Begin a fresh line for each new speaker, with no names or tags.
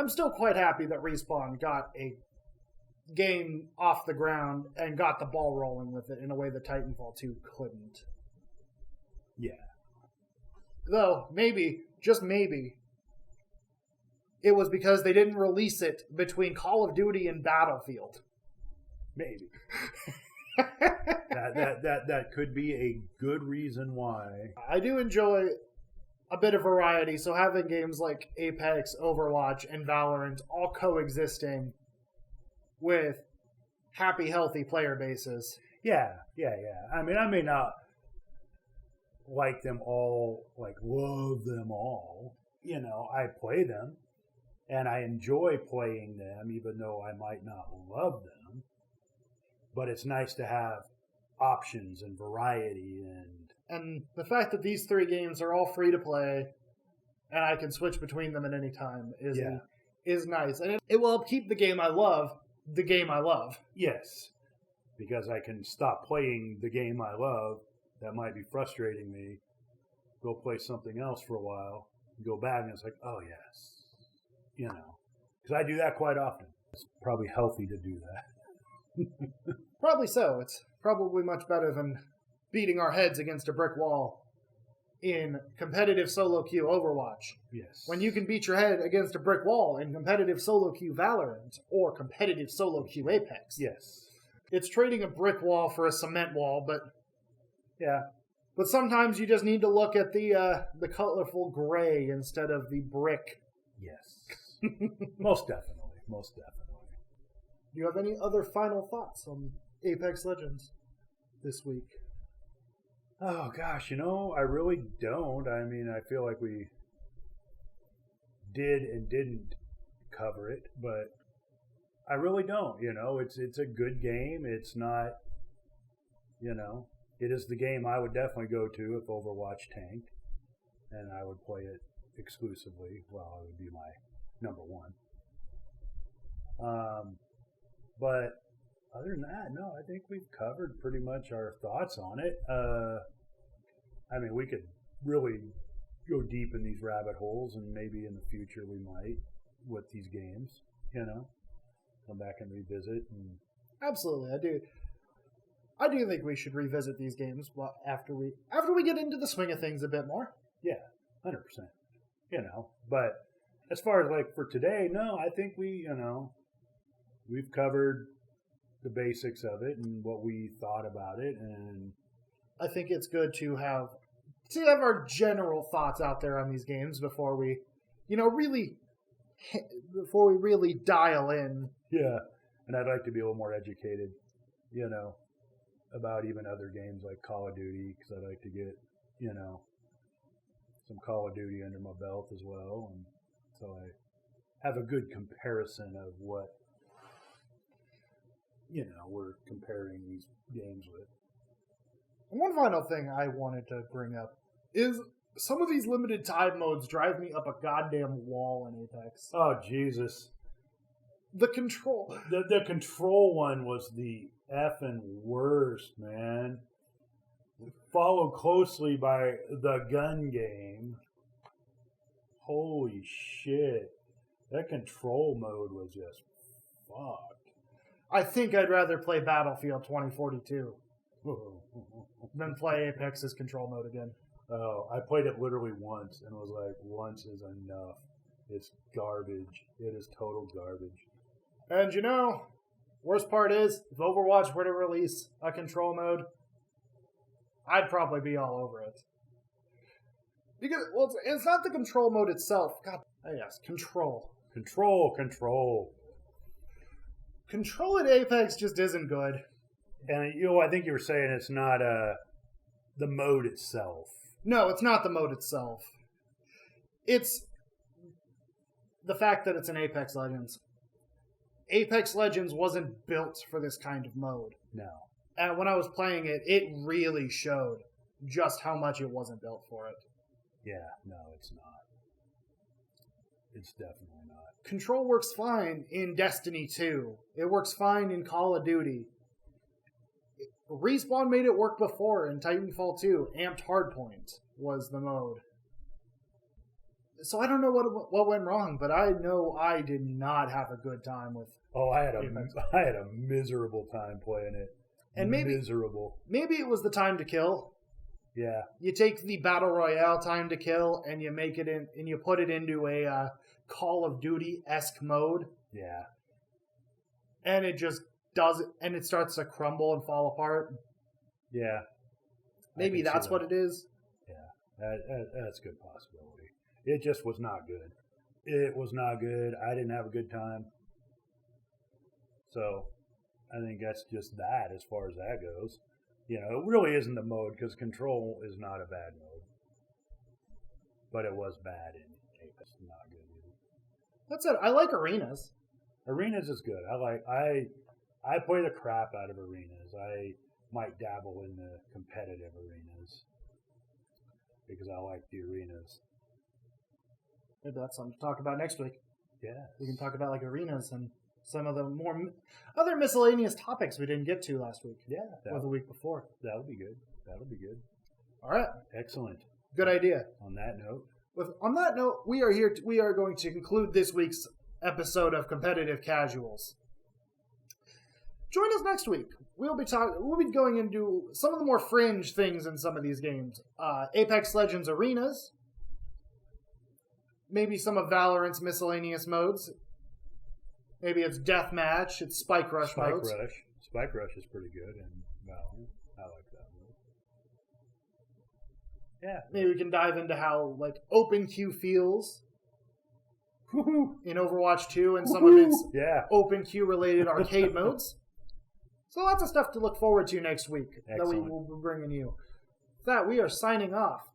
I'm still quite happy that Respawn got a game off the ground and got the ball rolling with it in a way that Titanfall 2 couldn't.
Yeah.
Though, maybe, just maybe, it was because they didn't release it between Call of Duty and Battlefield.
Maybe. that could be a good reason why.
I do enjoy a bit of variety, so having games like Apex, Overwatch, and Valorant all coexisting with happy, healthy player bases.
Yeah. I mean, I may not like them all, like love them all. You know, I play them, and I enjoy playing them, even though I might not love them. But it's nice to have options and variety.
And the fact that these 3 games are all free to play, and I can switch between them at any time is nice. And it will help keep the game I love.
Yes, because I can stop playing the game I love that might be frustrating me, go play something else for a while, go back, and it's like, oh, yes. You know, because I do that quite often. It's probably healthy to do that.
Probably so. It's probably much better than beating our heads against a brick wall in competitive solo queue Overwatch.
Yes.
When you can beat your head against a brick wall in competitive solo queue Valorant or competitive solo queue Apex.
Yes.
It's trading a brick wall for a cement wall, but
yeah.
But sometimes you just need to look at the colorful gray instead of the brick.
Yes. Most definitely.
Do you have any other final thoughts on Apex Legends this week?
Oh, gosh, I really don't. I mean, I feel like we did and didn't cover it, but I really don't. It's a good game. It's not, it is the game I would definitely go to if Overwatch tanked, and I would play it exclusively. Well, it would be my number one. But other than that, no, I think we've covered pretty much our thoughts on it. I mean, we could really go deep in these rabbit holes, and maybe in the future we might with these games, come back and revisit. And
absolutely, I do think we should revisit these games after we get into the swing of things a bit more.
Yeah, 100%. But as far as like for today, no, I think we've covered the basics of it and what we thought about it, and
I think it's good to have our general thoughts out there on these games before we, really dial in.
Yeah, and I'd like to be a little more educated, about even other games like Call of Duty, because I'd like to get, some Call of Duty under my belt as well, and so I have a good comparison of what, we're comparing these games with.
And one final thing I wanted to bring up is some of these limited time modes drive me up a goddamn wall in Apex.
Oh, Jesus.
The control.
The control one was the effing worst, man. Followed closely by the gun game. Holy shit. That control mode was just fucked.
I think I'd rather play Battlefield 2042 than play Apex's control mode again.
Oh, I played it literally once and was like, once is enough. It's garbage. It is total garbage.
And worst part is, if Overwatch were to release a control mode, I'd probably be all over it. Because, it's not the control mode itself. God, yes, control.
Control.
Control at Apex just isn't good.
And, I think you were saying it's not the mode itself.
No, it's not the mode itself. It's the fact that it's an Apex Legends. Apex Legends wasn't built for this kind of mode.
No.
And when I was playing it, it really showed just how much it wasn't built for it.
Yeah, no, it's not. It's definitely not.
Control works fine in Destiny 2. It works fine in Call of Duty. Respawn made it work before in Titanfall 2. Amped Hardpoint was the mode. So I don't know what went wrong, but I know I did not have a good time with.
Oh, I had a miserable time playing it.
And maybe it was the time to kill.
Yeah.
You take the battle royale time to kill and you make it in, and you put it into a Call of Duty-esque mode.
Yeah.
And it just does it, and it starts to crumble and fall apart.
Yeah.
Maybe that's what it is.
Yeah, that's a good possibility. It just was not good. It was not good. I didn't have a good time. So I think that's just that as far as that goes. You know, it really isn't the mode because Control is not a bad mode. But it was bad in Apex. Not good either.
That's it. I like Arenas.
Arenas is good. I play the crap out of Arenas. I might dabble in the competitive Arenas because I like the Arenas.
Maybe that's something to talk about next week.
Yeah.
We can talk about like Arenas and some of the more other miscellaneous topics we didn't get to last week.
Yeah.
Or the week before.
That'll be good. That'll be good.
All right.
Excellent.
Good idea.
On that note.
On that note, we are going to conclude this week's episode of Competitive Casuals. Join us next week. We'll be going into some of the more fringe things in some of these games. Apex Legends Arenas. Maybe some of Valorant's miscellaneous modes. Maybe it's Deathmatch. It's Spike Rush modes.
Spike Rush is pretty good in Valorant. I like that mode. Yeah.
Maybe we can dive into how like open queue feels in Overwatch 2 and some of its open queue related arcade modes. So lots of stuff to look forward to next week. Excellent. That we will be bringing you. With that, we are signing off.